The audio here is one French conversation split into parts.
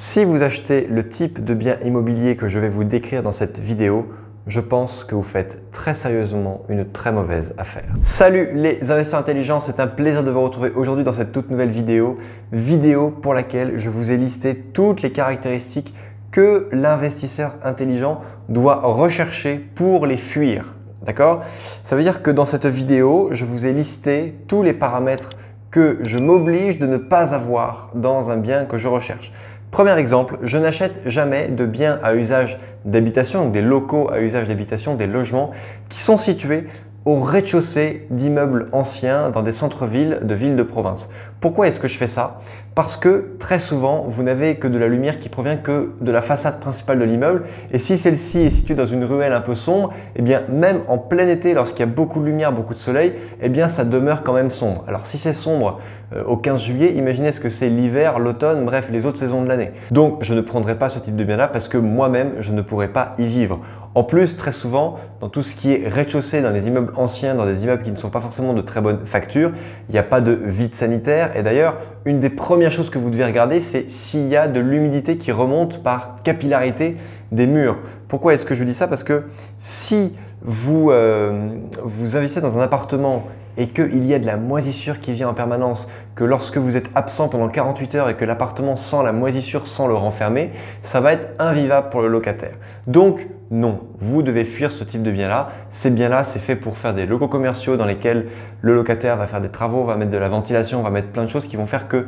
Si vous achetez le type de bien immobilier que je vais vous décrire dans cette vidéo, je pense que vous faites très sérieusement une très mauvaise affaire. Salut les investisseurs intelligents, c'est un plaisir de vous retrouver aujourd'hui dans cette toute nouvelle vidéo pour laquelle je vous ai listé toutes les caractéristiques que l'investisseur intelligent doit rechercher pour les fuir. D'accord? Ça veut dire que dans cette vidéo, je vous ai listé tous les paramètres que je m'oblige de ne pas avoir dans un bien que je recherche. Premier exemple, je n'achète jamais de biens à usage d'habitation, donc des locaux à usage d'habitation, des logements qui sont situés au rez-de-chaussée d'immeubles anciens dans des centres-villes de villes de province. Pourquoi est-ce que je fais ça? Parce que très souvent, vous n'avez que de la lumière qui provient que de la façade principale de l'immeuble. Et si celle-ci est située dans une ruelle un peu sombre, eh bien même en plein été, lorsqu'il y a beaucoup de lumière, beaucoup de soleil, eh bien ça demeure quand même sombre. Alors si c'est sombre au 15 juillet, imaginez ce que c'est l'hiver, l'automne, bref, les autres saisons de l'année. Donc je ne prendrai pas ce type de bien-là parce que moi-même, je ne pourrais pas y vivre. En plus, très souvent, dans tout ce qui est rez-de-chaussée, dans les immeubles anciens, dans des immeubles qui ne sont pas forcément de très bonne facture, il n'y a pas de vide sanitaire. Et d'ailleurs, une des premières choses que vous devez regarder, c'est s'il y a de l'humidité qui remonte par capillarité des murs. Pourquoi est-ce que je dis ça? Parce que si vous investissez dans un appartement et qu'il y a de la moisissure qui vient en permanence, que lorsque vous êtes absent pendant 48 heures et que l'appartement sent la moisissure sans le renfermer, ça va être invivable pour le locataire. Donc non, vous devez fuir ce type de bien-là. Ces biens-là, c'est fait pour faire des locaux commerciaux dans lesquels le locataire va faire des travaux, va mettre de la ventilation, va mettre plein de choses qui vont faire que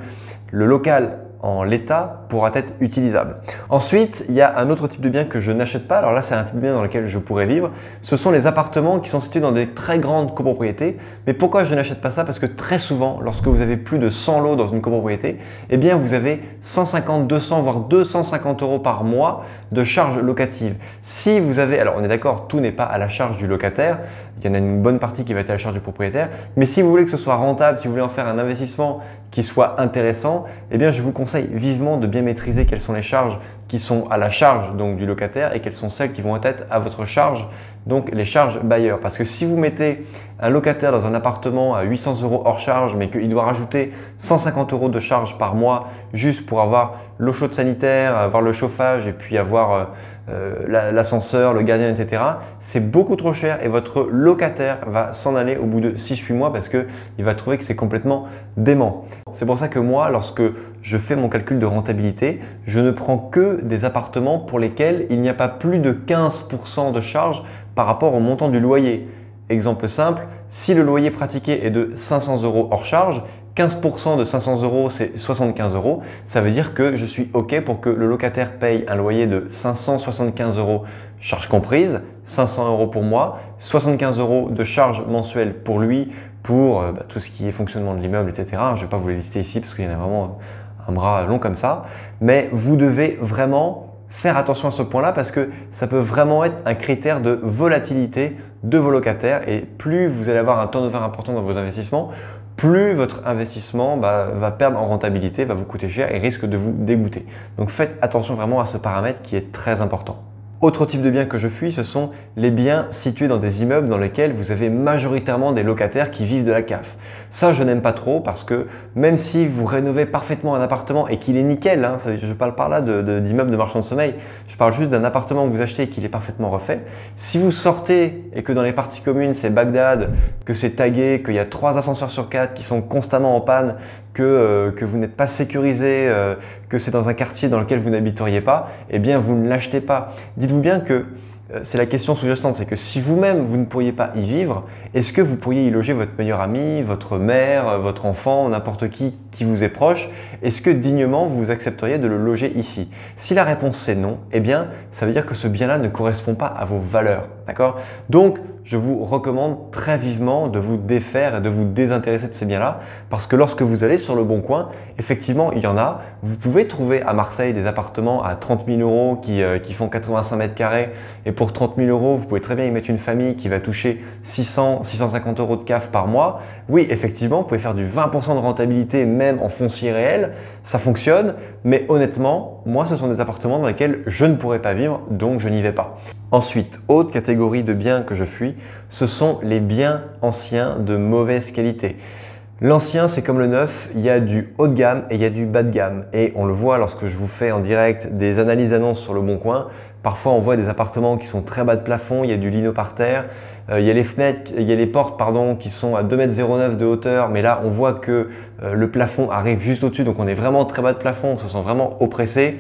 le local en l'état pourra être utilisable. Ensuite, il y a un autre type de bien que je n'achète pas. Alors là, c'est un type de bien dans lequel je pourrais vivre. Ce sont les appartements qui sont situés dans des très grandes copropriétés. Mais pourquoi je n'achète pas ça? Parce que très souvent, lorsque vous avez plus de 100 lots dans une copropriété, eh bien vous avez 150, 200, voire 250 € par mois de charges locatives. Si vous avez, alors on est d'accord, tout n'est pas à la charge du locataire. Il y en a une bonne partie qui va être à la charge du propriétaire. Mais si vous voulez que ce soit rentable, si vous voulez en faire un investissement qui soit intéressant, eh bien je vous conseille vivement de bien maîtriser quelles sont les charges qui sont à la charge donc du locataire et quelles sont celles qui vont être à votre charge, donc les charges bailleurs. Parce que si vous mettez un locataire dans un appartement à 800 € hors charge, mais qu'il doit rajouter 150 € de charge par mois juste pour avoir l'eau chaude sanitaire, avoir le chauffage et puis avoir l'ascenseur, le gardien, etc., c'est beaucoup trop cher et votre locataire va s'en aller au bout de 6-8 mois parce qu'il va trouver que c'est complètement dément. C'est pour ça que moi, lorsque je fais mon calcul de rentabilité, je ne prends que des appartements pour lesquels il n'y a pas plus de 15% de charge par rapport au montant du loyer. Exemple simple, si le loyer pratiqué est de 500 € hors charge, 15% de 500 € c'est 75 €. Ça veut dire que je suis OK pour que le locataire paye un loyer de 575 €, charges comprises, 500 € pour moi, 75 € de charges mensuelles pour lui, pour tout ce qui est fonctionnement de l'immeuble, etc. Je ne vais pas vous les lister ici parce qu'il y en a vraiment un bras long comme ça. Mais vous devez vraiment faire attention à ce point-là parce que ça peut vraiment être un critère de volatilité de vos locataires. Et plus vous allez avoir un turnover important dans vos investissements, plus votre investissement va perdre en rentabilité, va vous coûter cher et risque de vous dégoûter. Donc faites attention vraiment à ce paramètre qui est très important. Autre type de bien que je fuis, ce sont les biens situés dans des immeubles dans lesquels vous avez majoritairement des locataires qui vivent de la CAF. Ça, je n'aime pas trop parce que même si vous rénovez parfaitement un appartement et qu'il est nickel, hein, je ne parle pas là d'immeubles de marchand de sommeil, je parle juste d'un appartement que vous achetez et qu'il est parfaitement refait. Si vous sortez et que dans les parties communes, c'est Bagdad, que c'est tagué, qu'il y a 3 ascenseurs sur 4 qui sont constamment en panne, que vous n'êtes pas sécurisé, que c'est dans un quartier dans lequel vous n'habiteriez pas, eh bien vous ne l'achetez pas. Dites-vous bien que c'est la question sous-jacente, c'est que si vous-même vous ne pourriez pas y vivre, est-ce que vous pourriez y loger votre meilleur ami, votre mère, votre enfant, n'importe qui vous est proche? Est-ce que dignement vous accepteriez de le loger ici? Si la réponse c'est non, eh bien ça veut dire que ce bien-là ne correspond pas à vos valeurs. D'accord? Donc je vous recommande très vivement de vous défaire et de vous désintéresser de ces biens-là parce que lorsque vous allez sur le Bon Coin, effectivement il y en a. Vous pouvez trouver à Marseille des appartements à 30 000 € qui font 85 mètres carrés et pour 30 000 €, vous pouvez très bien y mettre une famille qui va toucher 600, 650 € de CAF par mois. Oui, effectivement, vous pouvez faire du 20% de rentabilité même en foncier réel. Ça fonctionne, mais honnêtement, moi, ce sont des appartements dans lesquels je ne pourrais pas vivre, donc je n'y vais pas. Ensuite, autre catégorie de biens que je fuis, ce sont les biens anciens de mauvaise qualité. L'ancien, c'est comme le neuf, il y a du haut de gamme et il y a du bas de gamme. Et on le voit lorsque je vous fais en direct des analyses annonces sur le Bon Coin. Parfois, on voit des appartements qui sont très bas de plafond, il y a du lino par terre, il y a les fenêtres, il y a les portes qui sont à 2,09 m de hauteur, mais là, on voit que le plafond arrive juste au-dessus, donc on est vraiment très bas de plafond, on se sent vraiment oppressé.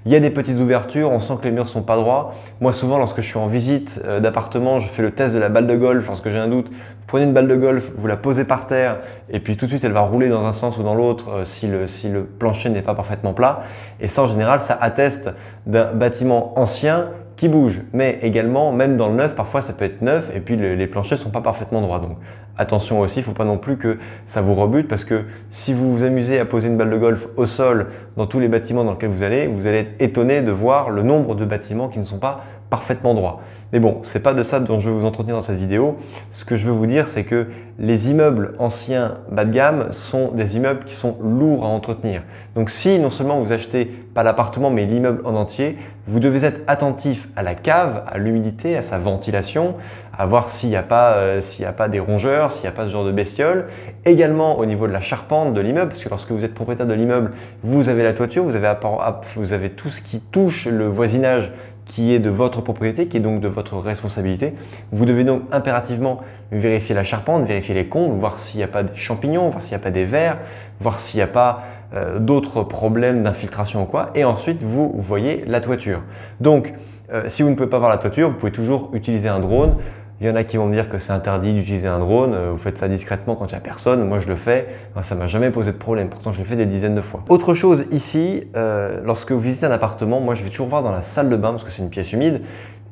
Il y a des petites ouvertures, on sent que les murs sont pas droits. Moi, souvent, lorsque je suis en visite d'appartement, je fais le test de la balle de golf. Lorsque j'ai un doute, vous prenez une balle de golf, vous la posez par terre et puis tout de suite, elle va rouler dans un sens ou dans l'autre si le plancher n'est pas parfaitement plat. Et ça, en général, ça atteste d'un bâtiment ancien qui bouge. Mais également, même dans le neuf, parfois, ça peut être neuf et puis les planchers ne sont pas parfaitement droits. Donc, attention aussi, il ne faut pas non plus que ça vous rebute parce que si vous vous amusez à poser une balle de golf au sol dans tous les bâtiments dans lesquels vous allez être étonné de voir le nombre de bâtiments qui ne sont pas parfaitement droits. Mais bon, ce n'est pas de ça dont je vais vous entretenir dans cette vidéo. Ce que je veux vous dire, c'est que les immeubles anciens bas de gamme sont des immeubles qui sont lourds à entretenir. Donc si non seulement vous achetez pas l'appartement mais l'immeuble en entier, vous devez être attentif à la cave, à l'humidité, à sa ventilation, à voir s'il n'y a pas des rongeurs, s'il n'y a pas ce genre de bestioles. Également au niveau de la charpente de l'immeuble, parce que lorsque vous êtes propriétaire de l'immeuble, vous avez la toiture, vous avez tout ce qui touche le voisinage qui est de votre propriété, qui est donc de votre responsabilité. Vous devez donc impérativement vérifier la charpente, vérifier les combles, voir s'il n'y a pas des champignons, voir s'il n'y a pas des vers, voir s'il n'y a pas d'autres problèmes d'infiltration ou quoi. Et ensuite, vous voyez la toiture. Donc, si vous ne pouvez pas voir la toiture, vous pouvez toujours utiliser un drone. Il y en a qui vont me dire que c'est interdit d'utiliser un drone, vous faites ça discrètement quand il n'y a personne, moi je le fais, ça ne m'a jamais posé de problème, pourtant je l'ai fait des dizaines de fois. Autre chose ici, lorsque vous visitez un appartement, moi je vais toujours voir dans la salle de bain parce que c'est une pièce humide,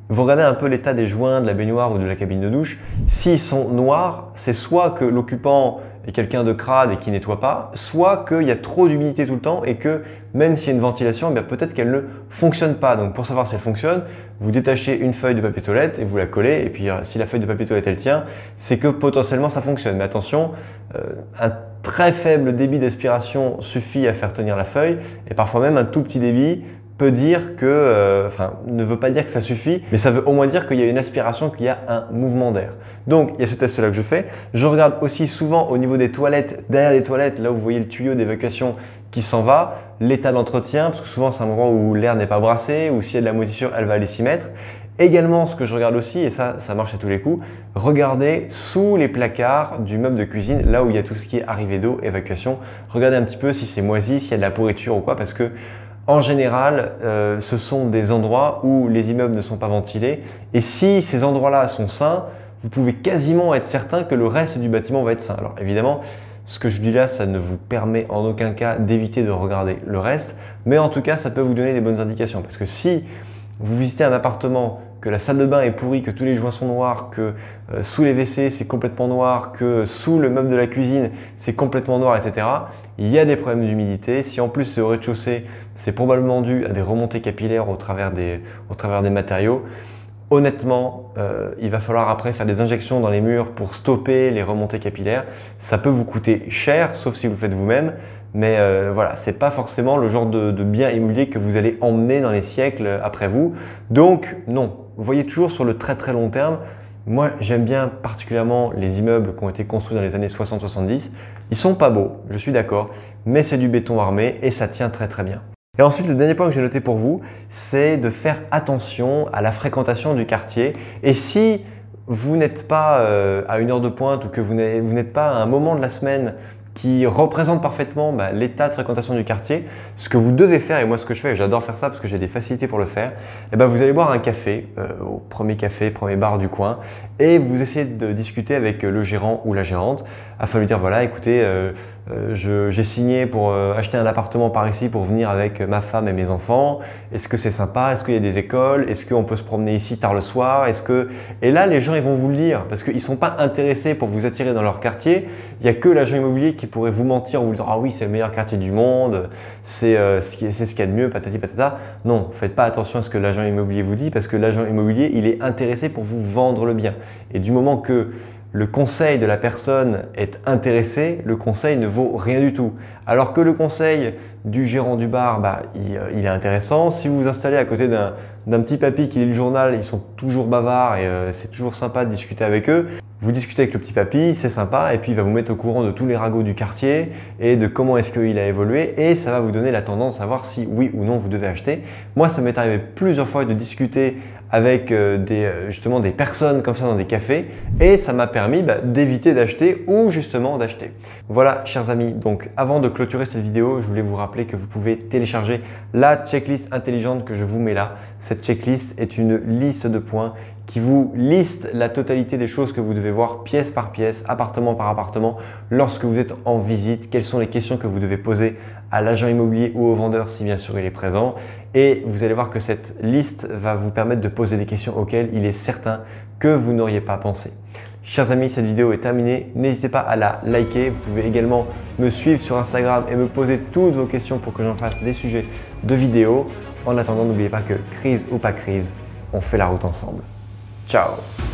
vous regardez un peu l'état des joints, de la baignoire ou de la cabine de douche. S'ils sont noirs, c'est soit que l'occupant est quelqu'un de crade et qui nettoie pas, soit qu'il y a trop d'humidité tout le temps et que même s'il y a une ventilation, eh peut-être qu'elle ne fonctionne pas. Donc pour savoir si elle fonctionne, vous détachez une feuille de papier toilette et vous la collez. Et puis si la feuille de papier toilette elle tient, c'est que potentiellement ça fonctionne. Mais attention, un très faible débit d'aspiration suffit à faire tenir la feuille et parfois même un tout petit débit peut dire que, ne veut pas dire que ça suffit, mais ça veut au moins dire qu'il y a une aspiration, qu'il y a un mouvement d'air. Donc, il y a ce test-là que je fais. Je regarde aussi souvent au niveau des toilettes, derrière les toilettes, là où vous voyez le tuyau d'évacuation qui s'en va, l'état d'entretien, parce que souvent c'est un endroit où l'air n'est pas brassé, ou s'il y a de la moisissure, elle va aller s'y mettre. Également, ce que je regarde aussi, et ça marche à tous les coups, regardez sous les placards du meuble de cuisine, là où il y a tout ce qui est arrivée d'eau, évacuation. Regardez un petit peu si c'est moisi, s'il y a de la pourriture ou quoi, parce que en général, ce sont des endroits où les immeubles ne sont pas ventilés et si ces endroits-là sont sains, vous pouvez quasiment être certain que le reste du bâtiment va être sain. Alors évidemment, ce que je dis là, ça ne vous permet en aucun cas d'éviter de regarder le reste, mais en tout cas, ça peut vous donner des bonnes indications parce que si vous visitez un appartement, que la salle de bain est pourrie, que tous les joints sont noirs, que sous les WC c'est complètement noir, que sous le meuble de la cuisine c'est complètement noir, etc. Il y a des problèmes d'humidité. Si en plus c'est au rez-de-chaussée, c'est probablement dû à des remontées capillaires au travers des matériaux. Honnêtement, il va falloir après faire des injections dans les murs pour stopper les remontées capillaires. Ça peut vous coûter cher, sauf si vous le faites vous-même. Mais voilà, ce n'est pas forcément le genre de bien immobilier que vous allez emmener dans les siècles après vous. Donc non, vous voyez toujours sur le très très long terme. Moi, j'aime bien particulièrement les immeubles qui ont été construits dans les années 60-70. Ils sont pas beaux, je suis d'accord, mais c'est du béton armé et ça tient très très bien. Et ensuite, le dernier point que j'ai noté pour vous, c'est de faire attention à la fréquentation du quartier. Et si vous n'êtes pas à une heure de pointe ou que vous n'êtes pas à un moment de la semaine qui représente parfaitement l'état de fréquentation du quartier, ce que vous devez faire, et moi ce que je fais, j'adore faire ça parce que j'ai des facilités pour le faire, vous allez boire un café au premier bar du coin et vous essayez de discuter avec le gérant ou la gérante afin de lui dire voilà écoutez, j'ai signé pour acheter un appartement par ici pour venir avec ma femme et mes enfants. Est-ce que c'est sympa? Est-ce qu'il y a des écoles? Est-ce qu'on peut se promener ici tard le soir? Et là, les gens ils vont vous le dire parce qu'ils ne sont pas intéressés pour vous attirer dans leur quartier. Il n'y a que l'agent immobilier qui pourrait vous mentir en vous disant « Ah oui, c'est le meilleur quartier du monde, c'est ce qu'il y a de mieux, patati patata ». Non, faites pas attention à ce que l'agent immobilier vous dit parce que l'agent immobilier, il est intéressé pour vous vendre le bien. Et du moment que le conseil de la personne est intéressé, le conseil ne vaut rien du tout. Alors que le conseil du gérant du bar, il est intéressant. Si vous vous installez à côté d'un petit papy qui lit le journal, ils sont toujours bavards et c'est toujours sympa de discuter avec eux. Vous discutez avec le petit papy, c'est sympa, et puis il va vous mettre au courant de tous les ragots du quartier et de comment est-ce qu'il a évolué, et ça va vous donner la tendance à savoir si oui ou non vous devez acheter. Moi, ça m'est arrivé plusieurs fois de discuter avec justement des personnes comme ça dans des cafés, et ça m'a permis d'éviter d'acheter ou justement d'acheter. Voilà, chers amis, donc avant de clôturer cette vidéo, je voulais vous rappeler que vous pouvez télécharger la checklist intelligente que je vous mets là. Cette checklist est une liste de points qui vous liste la totalité des choses que vous devez voir pièce par pièce, appartement par appartement, lorsque vous êtes en visite, quelles sont les questions que vous devez poser à l'agent immobilier ou au vendeur si bien sûr il est présent. Et vous allez voir que cette liste va vous permettre de poser des questions auxquelles il est certain que vous n'auriez pas pensé. Chers amis, cette vidéo est terminée. N'hésitez pas à la liker. Vous pouvez également me suivre sur Instagram et me poser toutes vos questions pour que j'en fasse des sujets de vidéos. En attendant, n'oubliez pas que crise ou pas crise, on fait la route ensemble. Ciao!